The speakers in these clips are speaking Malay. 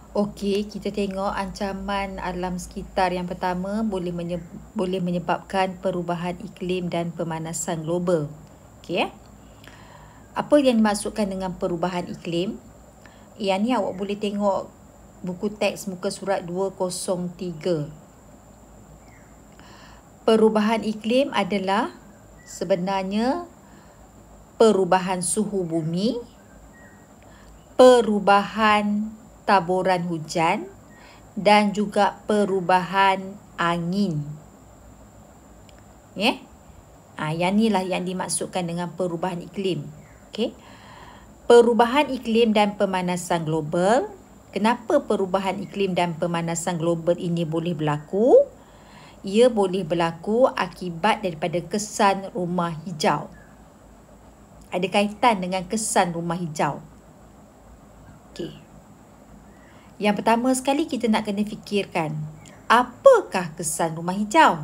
Okey, kita tengok ancaman alam sekitar yang pertama boleh menyebabkan perubahan iklim dan pemanasan global. Okey Apa yang dimaksudkan dengan perubahan iklim? Yang ni awak boleh tengok buku teks muka surat 203. Perubahan iklim adalah sebenarnya perubahan suhu bumi, perubahan taburan hujan dan juga perubahan angin. Yang ni lah yang dimaksudkan dengan perubahan iklim. Perubahan iklim dan pemanasan global. Kenapa perubahan iklim dan pemanasan global ini boleh berlaku? Ia boleh berlaku akibat daripada kesan rumah hijau. Ada kaitan dengan kesan rumah hijau. Yang pertama sekali kita nak kena fikirkan, apakah kesan rumah hijau?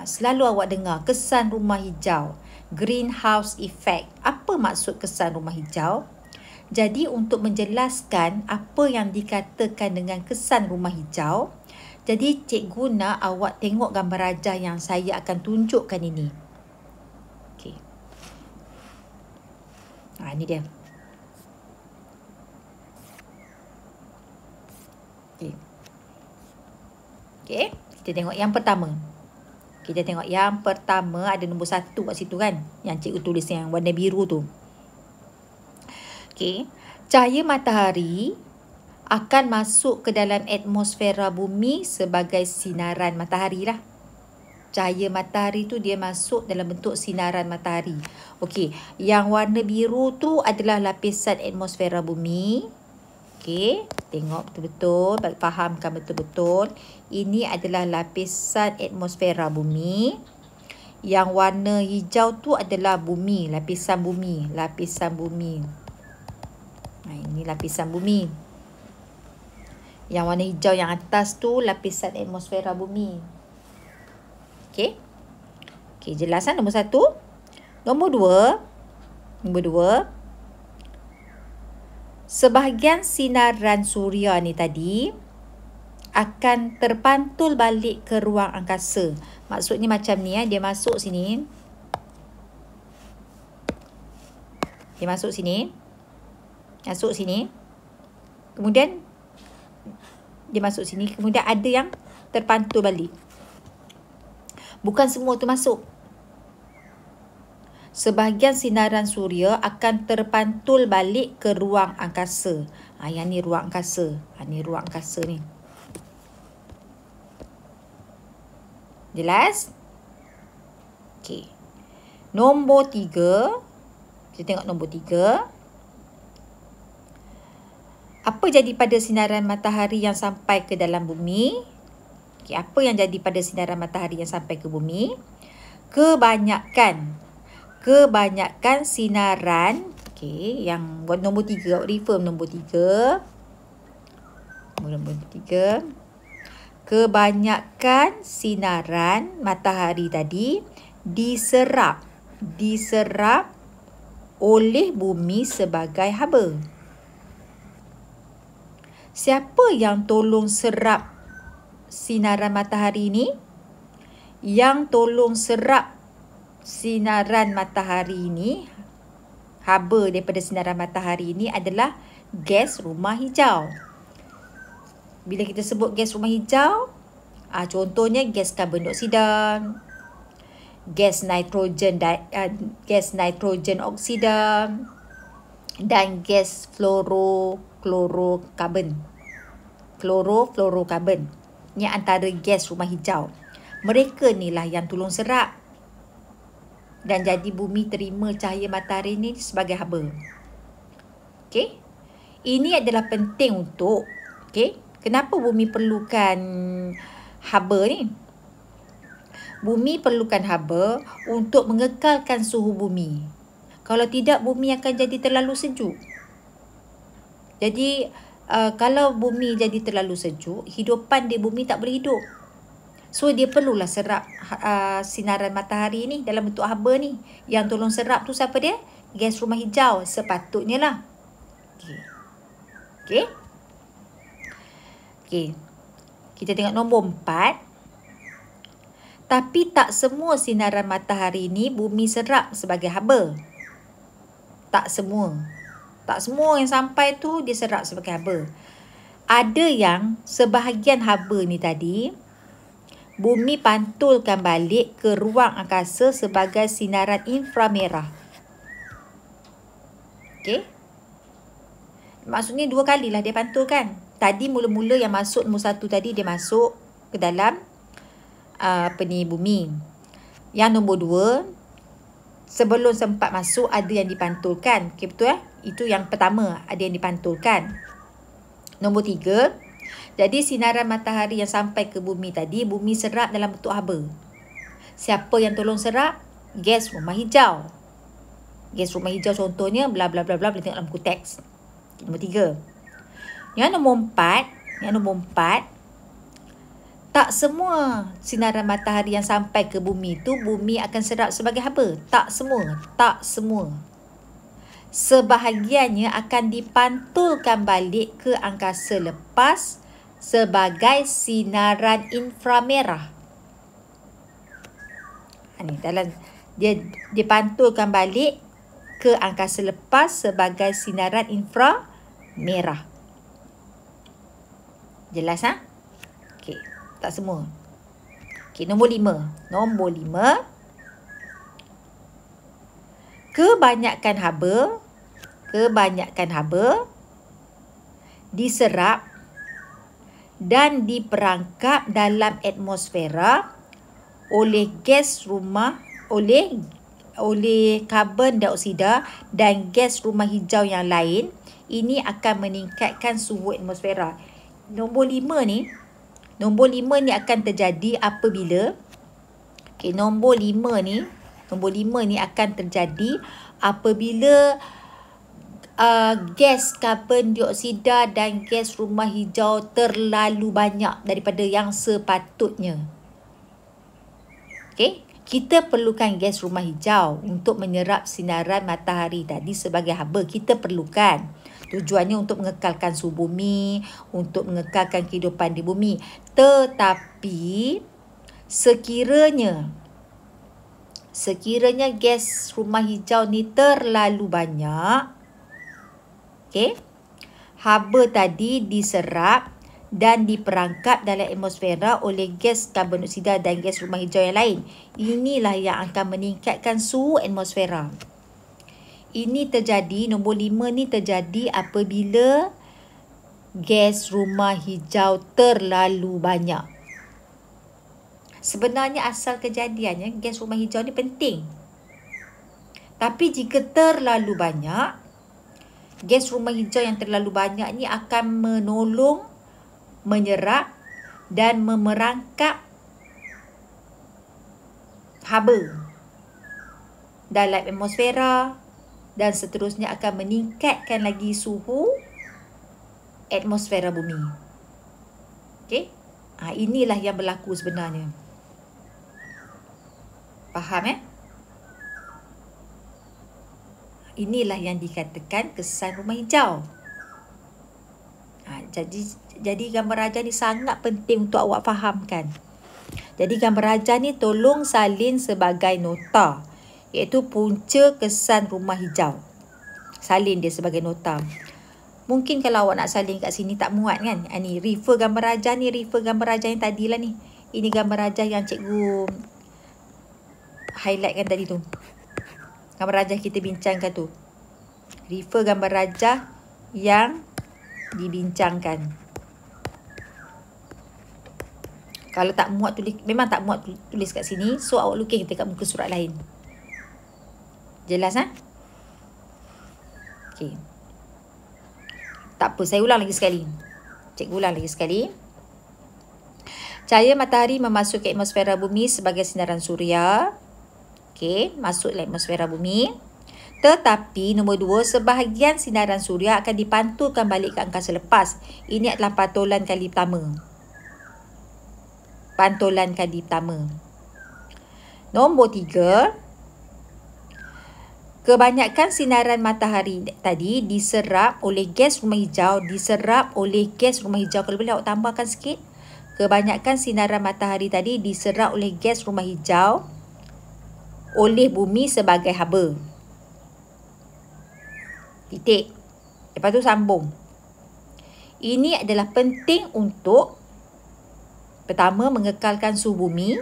Selalu awak dengar kesan rumah hijau, greenhouse effect. Apa maksud kesan rumah hijau? Jadi untuk menjelaskan apa yang dikatakan dengan kesan rumah hijau, jadi cikgu nak awak tengok gambar rajah yang saya akan tunjukkan ini. Ini dia. Kita tengok yang pertama. Kita tengok yang pertama ada nombor 1 kat situ kan. Yang cikgu tulis yang warna biru tu. Cahaya matahari akan masuk ke dalam atmosfera bumi sebagai sinaran matahari lah. Cahaya matahari tu dia masuk dalam bentuk sinaran matahari. Yang warna biru tu adalah lapisan atmosfera bumi. Tengok betul-betul, fahamkan betul-betul. Ini adalah lapisan atmosfera bumi. Yang warna hijau tu adalah bumi, lapisan bumi, lapisan bumi. Ini lapisan bumi. Yang warna hijau yang atas tu lapisan atmosfera bumi. Jelasan nombor 1. Nombor 2. Sebahagian sinaran suria ni tadi akan terpantul balik ke ruang angkasa. Maksudnya macam ni, dia masuk sini. Dia masuk sini. Masuk sini. Kemudian dia masuk sini. Kemudian ada yang terpantul balik. Bukan semua tu masuk. Sebahagian sinaran suria akan terpantul balik ke ruang angkasa. Yang ni ruang angkasa. Ni ruang angkasa ni. Jelas? Nombor 3. Kita tengok nombor 3. Apa jadi pada sinaran matahari yang sampai ke dalam bumi? Apa yang jadi pada sinaran matahari yang sampai ke bumi? Kebanyakan sinaran, yang nombor 3, refer nombor 3. Nombor 3. Kebanyakan sinaran matahari tadi diserap oleh bumi sebagai haba. Siapa yang tolong serap sinaran matahari ni? Yang tolong serap sinaran matahari ni, haba daripada sinaran matahari ni adalah gas rumah hijau. Bila kita sebut gas rumah hijau, contohnya gas karbon dioksida, gas nitrogen oksida dan gas fluorokarbon. Ni antara gas rumah hijau. Mereka ni lah yang tolong serap. Dan jadi bumi terima cahaya matahari ni sebagai haba. Ini adalah penting untuk kenapa bumi perlukan haba ni? Bumi perlukan haba untuk mengekalkan suhu bumi. Kalau tidak, bumi akan jadi terlalu sejuk. Jadi kalau bumi jadi terlalu sejuk, hidupan di bumi tak boleh hidup. So dia perlulah serap sinaran matahari ni dalam bentuk haba ni. Yang tolong serap tu siapa dia? Gas rumah hijau. Sepatutnya lah. Okey. Kita tengok nombor 4. Tapi tak semua sinaran matahari ni bumi serap sebagai haba. Tak semua. Tak semua yang sampai tu dia serap sebagai haba. Ada yang sebahagian haba ni tadi, bumi pantulkan balik ke ruang angkasa sebagai sinaran inframerah. Okey. Maksudnya 2 kalilah dia pantulkan. Tadi mula-mula yang masuk nombor 1 tadi dia masuk ke dalam bumi. Yang nombor 2, sebelum sempat masuk ada yang dipantulkan. Okey, betul Itu yang pertama, ada yang dipantulkan. Nombor 3, jadi sinaran matahari yang sampai ke bumi tadi, bumi serap dalam bentuk haba. Siapa yang tolong serap? Gas rumah hijau. Gas rumah hijau contohnya bla bla bla bla, boleh tengok dalam buku teks. Nombor 3. Yang nombor 4, tak semua sinaran matahari yang sampai ke bumi tu bumi akan serap sebagai haba. Tak semua. Sebahagiannya akan dipantulkan balik ke angkasa lepas sebagai sinaran inframerah. Ni dalam dia dipantulkan balik ke angkasa lepas sebagai sinaran inframerah. Jelas Okey, tak semua. Okey, nombor 5. Kebanyakan haba diserap dan diperangkap dalam atmosfera oleh karbon dioksida dan gas rumah hijau yang lain. Ini akan meningkatkan suhu atmosfera. Nombor 5 ni akan terjadi apabila nombor 5 ni akan terjadi apabila gas karbon dioksida dan gas rumah hijau terlalu banyak daripada yang sepatutnya. Okey, kita perlukan gas rumah hijau untuk menyerap sinaran matahari tadi sebagai haba. Kita perlukan. Tujuannya untuk mengekalkan suhu bumi, untuk mengekalkan kehidupan di bumi. Tetapi sekiranya gas rumah hijau ni terlalu banyak, haba tadi diserap dan diperangkap dalam atmosfera oleh gas karbon dioksida dan gas rumah hijau yang lain. Inilah yang akan meningkatkan suhu atmosfera. Ini terjadi, nombor 5 ni terjadi apabila gas rumah hijau terlalu banyak. Sebenarnya asal kejadiannya gas rumah hijau ni penting. Tapi jika terlalu banyak, gas rumah hijau yang terlalu banyak ni akan menolong menyerap dan memerangkap haba dalam atmosfera dan seterusnya akan meningkatkan lagi suhu atmosfera bumi. Okey? Inilah yang berlaku sebenarnya. Faham Inilah yang dikatakan kesan rumah hijau. Jadi gambar rajah ni sangat penting untuk awak fahamkan. Jadi gambar rajah ni tolong salin sebagai nota, iaitu punca kesan rumah hijau. Salin dia sebagai nota. Mungkin kalau awak nak salin kat sini tak muat kan? Ni refer gambar rajah ni, refer gambar rajah yang tadilah ni. Ini gambar rajah yang cikgu highlight kan tadi tu. Gambar rajah kita bincangkan tu. Refer gambar rajah yang dibincangkan. Kalau tak muat tulis, memang tak muat tulis kat sini, so awak lukis dekat muka surat lain. Jelas Okey. Tak apa, saya ulang lagi sekali. Cikgu ulang lagi sekali. Cahaya matahari memasuki atmosfera bumi sebagai sinaran suria. Okey, masuk dalam atmosfera bumi. Tetapi nombor 2, sebahagian sinaran suria akan dipantulkan balik ke angkasa lepas. Ini adalah pantulan kali pertama. Nombor 3, Kebanyakan sinaran matahari tadi diserap oleh gas rumah hijau. Kalau boleh awak tambahkan sikit. Kebanyakan sinaran matahari tadi diserap oleh gas rumah hijau oleh bumi sebagai haba. Titik. Lepas tu sambung. Ini adalah penting untuk pertama, mengekalkan suhu bumi.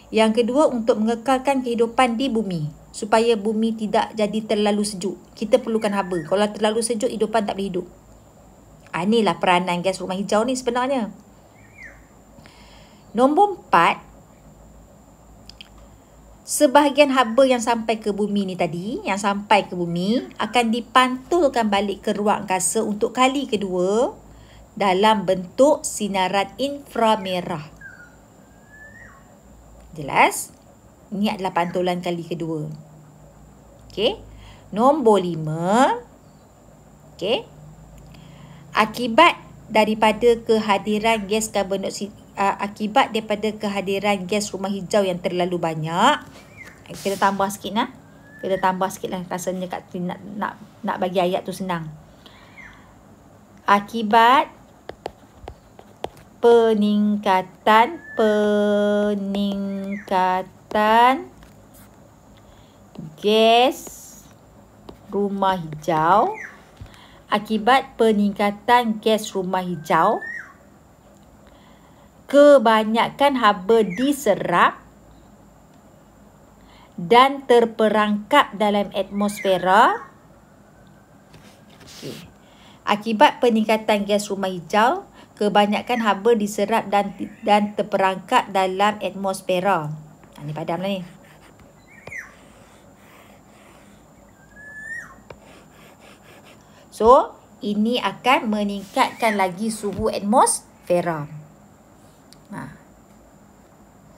Yang kedua, untuk mengekalkan kehidupan di bumi. Supaya bumi tidak jadi terlalu sejuk. Kita perlukan haba. Kalau terlalu sejuk, kehidupan tak boleh hidup. Inilah peranan gas rumah hijau ni sebenarnya. Nombor 4. Sebahagian haba yang sampai ke bumi ni tadi, akan dipantulkan balik ke ruang angkasa untuk kali kedua dalam bentuk sinaran inframerah. Jelas? Ini adalah pantulan kali kedua. Okey. Nombor 5. Okey. Akibat daripada kehadiran gas rumah hijau yang terlalu banyak, kita tambah sikit lah. Rasanya nak bagi ayat tu senang. Akibat peningkatan gas rumah hijau, kebanyakan haba diserap dan terperangkap dalam atmosfera. Akibat peningkatan gas rumah hijau, kebanyakan haba diserap dan terperangkap dalam atmosfera. Ni padamlah ni. So, ini akan meningkatkan lagi suhu atmosfera.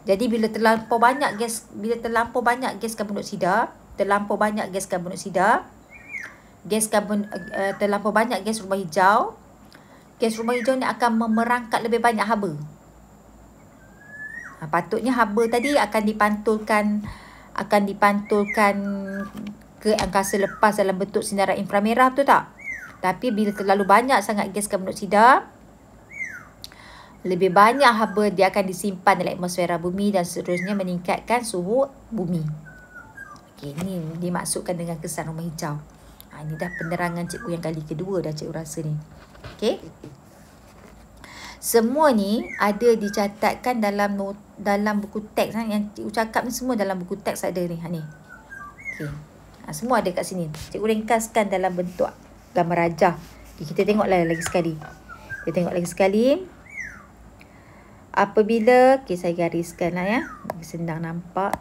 Jadi bila terlampau banyak gas karbon dioksida, terlampau banyak gas rumah hijau, gas rumah hijau ni akan merangkap lebih banyak haba. Patutnya haba tadi akan dipantulkan ke angkasa lepas dalam bentuk sinaran inframerah, betul tak? Tapi bila terlalu banyak sangat gas karbon dioksida, lebih banyak haba dia akan disimpan dalam atmosfera bumi dan seterusnya meningkatkan suhu bumi. Okey, ini dimaksudkan dengan kesan rumah hijau. Ini dah penerangan cikgu yang kali kedua dah cikgu rasa ni. Okey. Semua ni ada dicatatkan dalam buku teks yang cikgu cakap ni, semua dalam buku teks ada ni. Ni. Okey. Semua ada kat sini. Cikgu ringkaskan dalam bentuk gambar rajah. Kita tengoklah lagi sekali. Apabila, saya gariskan lah ya. Senang nampak.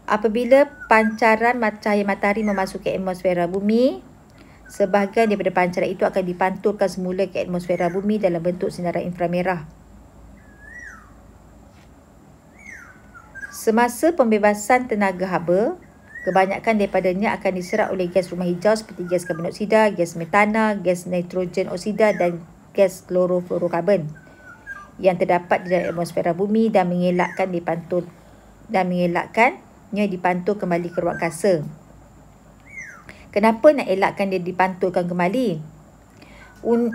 Apabila pancaran cahaya matahari memasuki atmosfera bumi, sebahagian daripada pancaran itu akan dipantulkan semula ke atmosfera bumi dalam bentuk sinaran inframerah. Semasa pembebasan tenaga haba, kebanyakan daripadanya akan diserap oleh gas rumah hijau seperti gas karbon dioksida, gas metana, gas nitrogen oksida dan gas klorofluorokarbon yang terdapat di dalam atmosfera bumi dan mengelakkannya dipantul kembali ke ruang angkasa. Kenapa nak elakkan dia dipantulkan kembali?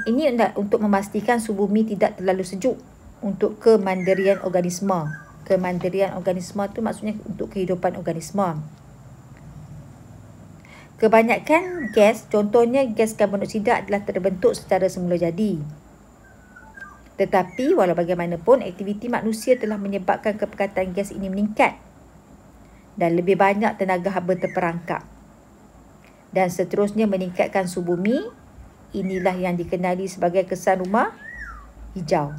Ini untuk memastikan suhu bumi tidak terlalu sejuk untuk kemandirian organisma. Kemandirian organisma tu maksudnya untuk kehidupan organisma. Kebanyakan gas, contohnya gas karbon dioksida, adalah terbentuk secara semula jadi. Tetapi walau bagaimanapun, aktiviti manusia telah menyebabkan kepekatan gas ini meningkat dan lebih banyak tenaga haba terperangkap dan seterusnya meningkatkan suhu bumi. Inilah yang dikenali sebagai kesan rumah hijau.